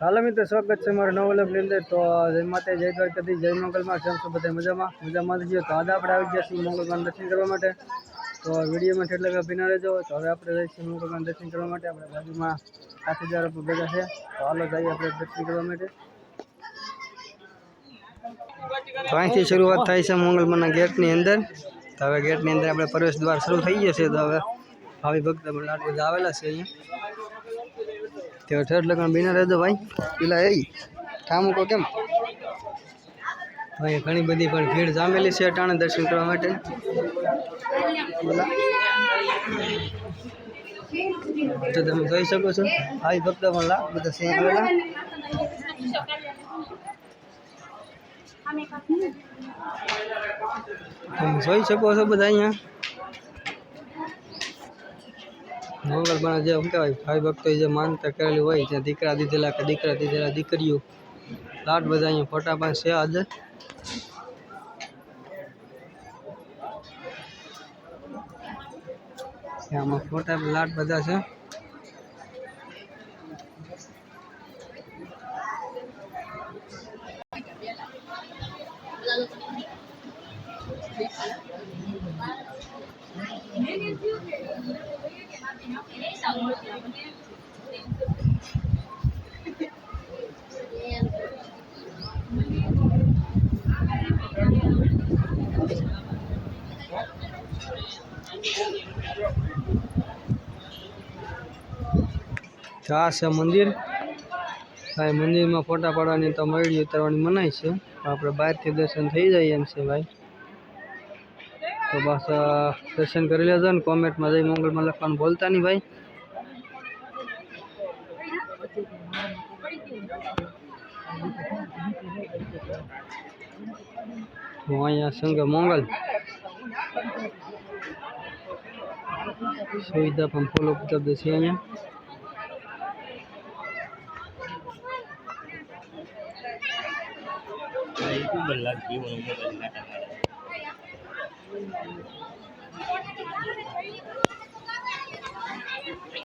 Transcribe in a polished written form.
હાલો મિત્રો, સ્વાગત છે મારા નવા વ્લોગની અંદર। તો જય માતા, જય દ્વારકાધીશ, જય મંગલમાં। કેમ છો બધા? મજામાં જ છીએ। તો આજે આપણે આવી ગયા છીએ મંગલમાં દર્શન કરવા માટે। તો વિડીયોમાં એટલે કે બિના રહેજો। તો હવે આપણે જઈશું મંગલમાં દર્શન કરવા માટે। આપણે બાજુમાં 7000 રૂપિયા ભેગા છે, તો હાલો જઈએ આપણે દર્શન કરવા માટે। તો અહીંથી શરૂઆત થાય છે મંગલમાના ગેટની અંદર। તો હવે ગેટની અંદર આપણે પ્રવેશ દ્વાર શરૂ થઈ ગયા છે। તો હવે ભાવિ ભક્ત લાડ બધા આવેલા છે અહીંયા। તો ઠેઠ લગન બિના રહેજો ભાઈ, પેલા એ ઠામું કો કેમ ભાઈ ઘણી બધી પણ ભીડ જામેલી છે અટાણે દર્શન કરવા માટે। તો તમે જોઈ શકો છો ભાઈ ભક્ત પણ લાડ બધા છે આવેલા। તમે જોઈ શકો છો બધા અહીંયા મંગલમાં જે કહેવાય ભાઈ ભક્તો જે માનતા કરેલી હોય, ત્યાં દીકરા દીધેલા કે દીકરા દીધેલા દીકરીઓ લાડ બધા અહીંયા ફોટા પણ છે આજે। આમાં ફોટા લાડ બધા છે। આ છે મંદિર। ભાઈ મંદિરમાં ફોટા પાડવાની તો મળી ઉતારવાની મનાય છે, આપણે બહારથી દર્શન થઈ જાય એમ છે ભાઈ। તો બસ દર્શન કરી લેજો ને કોમેન્ટમાં જય મંગલમાં લખવાનું ભૂલતા નહીં ભાઈ। હું અહીંયા સંઘ મંગલ સુવિધા પણ ફૂલ ઉપલબ્ધ છે અહીંયા।